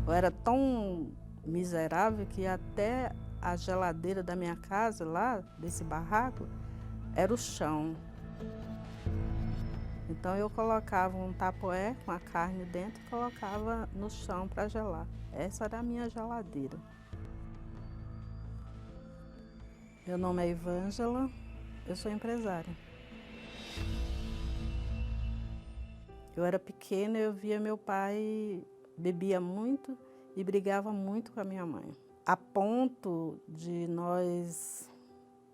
Eu era tão miserável que até a geladeira da minha casa, lá desse barraco, era o chão. Então eu colocava um tapoé com a carne dentro e colocava no chão para gelar. Essa era a minha geladeira. Meu nome é Evângela, eu sou empresária. Eu era pequena e eu via meu pai bebia muito e brigava muito com a minha mãe. A ponto de nós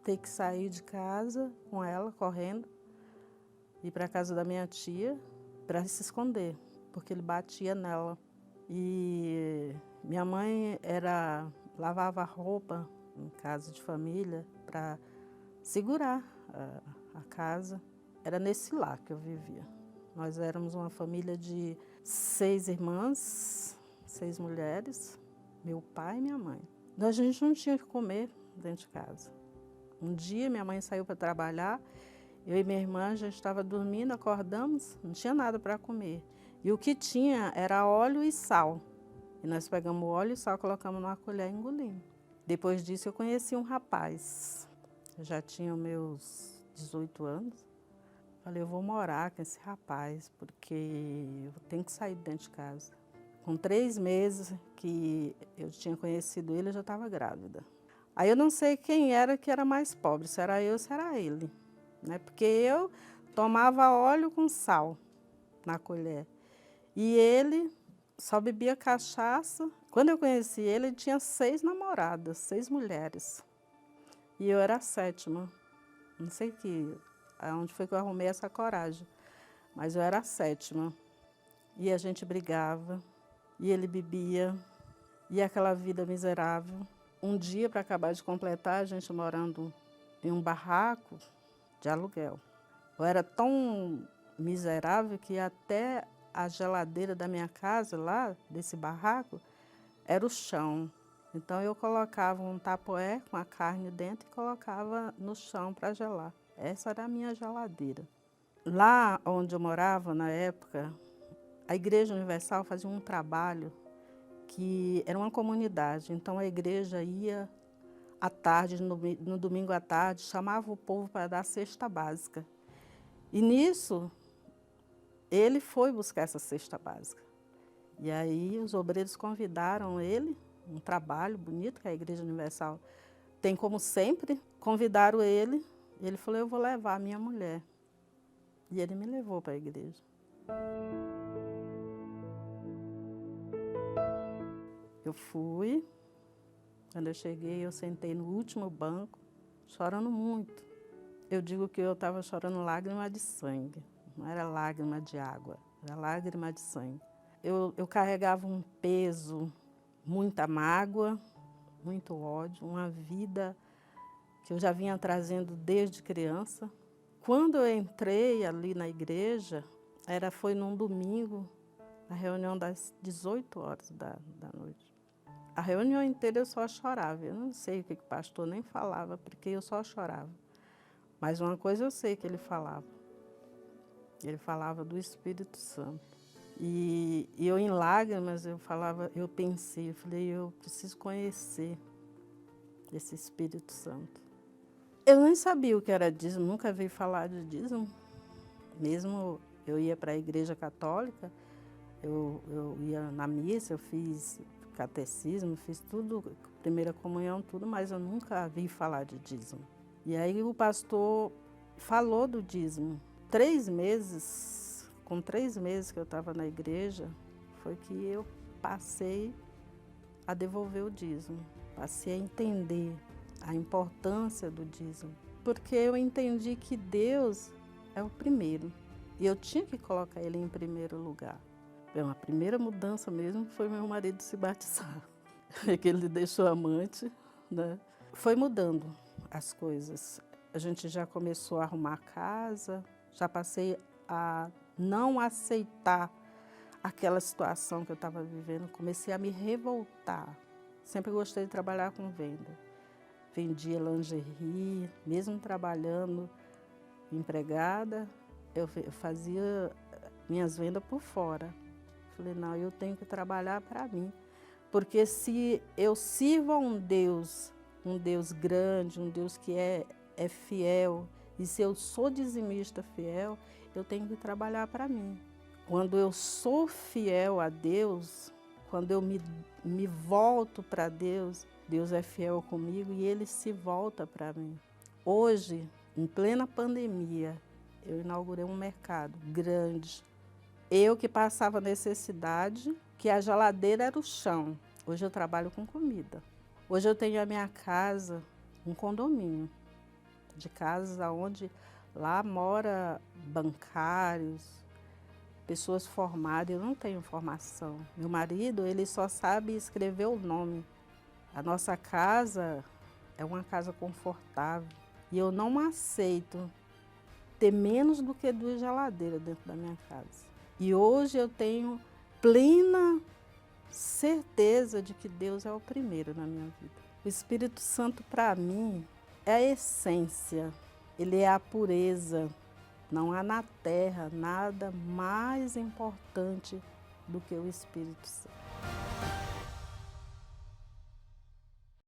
ter que sair de casa com ela correndo, ir para a casa da minha tia para se esconder, porque ele batia nela. E minha mãe lavava roupa em casa de família para segurar a casa. Era nesse lar que eu vivia. Nós éramos uma família de 6 irmãs, 6 mulheres, meu pai e minha mãe. A gente não tinha o que comer dentro de casa. Um dia minha mãe saiu para trabalhar, eu e minha irmã, a gente estava dormindo, acordamos, não tinha nada para comer. E o que tinha era óleo e sal. E nós pegamos o óleo e sal, colocamos numa colher e engolimos. Depois disso eu conheci um rapaz, eu já tinha meus 18 anos. Falei, eu vou morar com esse rapaz, porque eu tenho que sair de dentro de casa. Com 3 meses que eu tinha conhecido ele, eu já estava grávida. Aí eu não sei quem era que era mais pobre, se era eu ou se era ele, né? Porque eu tomava óleo com sal na colher. E ele só bebia cachaça. Quando eu conheci ele, ele tinha 6 namoradas, 6 mulheres. E eu era a 7ª. Não sei aonde foi que eu arrumei essa coragem, mas eu era a 7ª. E a gente brigava, e ele bebia, e aquela vida miserável. Um dia, para acabar de completar, a gente morando em um barraco de aluguel. Eu era tão miserável que até a geladeira da minha casa, lá desse barraco, era o chão. Então eu colocava um tapoé com a carne dentro e colocava no chão para gelar. Essa era a minha geladeira. Lá onde eu morava, na época, a Igreja Universal fazia um trabalho que era uma comunidade. Então a igreja ia à tarde, no domingo à tarde, chamava o povo para dar a cesta básica. E nisso, ele foi buscar essa cesta básica. E aí os obreiros convidaram ele, um trabalho bonito que a Igreja Universal tem como sempre, convidaram ele, e ele falou, eu vou levar a minha mulher. E ele me levou para a igreja. Eu fui, quando eu cheguei, eu sentei no último banco, chorando muito. Eu digo que eu estava chorando lágrima de sangue, não era lágrima de água, era lágrima de sangue. Eu carregava um peso, muita mágoa, muito ódio, uma vida que eu já vinha trazendo desde criança. Quando eu entrei ali na igreja, foi num domingo, a reunião das 18 horas da noite. A reunião inteira eu só chorava, eu não sei o que o pastor nem falava, porque eu só chorava. Mas uma coisa eu sei que ele falava do Espírito Santo. E eu em lágrimas, eu falei, eu preciso conhecer esse Espírito Santo. Eu nem sabia o que era dízimo, nunca vi falar de dízimo. Mesmo eu ia para a igreja católica, eu ia na missa, eu fiz catecismo, fiz tudo, primeira comunhão, tudo, mas eu nunca vi falar de dízimo. E aí o pastor falou do dízimo. Com 3 meses que eu estava na igreja, foi que eu passei a devolver o dízimo. Passei a entender a importância do dízimo. Porque eu entendi que Deus é o primeiro. E eu tinha que colocar Ele em primeiro lugar. A primeira mudança mesmo foi meu marido se batizar. Que ele deixou amante, né? Foi mudando as coisas. A gente já começou a arrumar a casa, já passei a não aceitar aquela situação que eu estava vivendo, comecei a me revoltar. Sempre gostei de trabalhar com venda. Vendia lingerie, mesmo trabalhando empregada, eu fazia minhas vendas por fora. Falei, não, eu tenho que trabalhar para mim. Porque se eu sirvo a um Deus grande, um Deus que é fiel, e se eu sou dizimista fiel, eu tenho que trabalhar para mim. Quando eu sou fiel a Deus, quando eu me volto para Deus, Deus é fiel comigo e Ele se volta para mim. Hoje, em plena pandemia, eu inaugurei um mercado grande. Eu que passava necessidade, que a geladeira era o chão. Hoje eu trabalho com comida. Hoje eu tenho a minha casa, um condomínio de casas onde lá mora bancários, pessoas formadas. Eu não tenho formação. Meu marido, ele só sabe escrever o nome. A nossa casa é uma casa confortável e eu não aceito ter menos do que 2 geladeiras dentro da minha casa. E hoje eu tenho plena certeza de que Deus é o primeiro na minha vida. O Espírito Santo, para mim, é a essência, ele é a pureza. Não há na terra nada mais importante do que o Espírito Santo.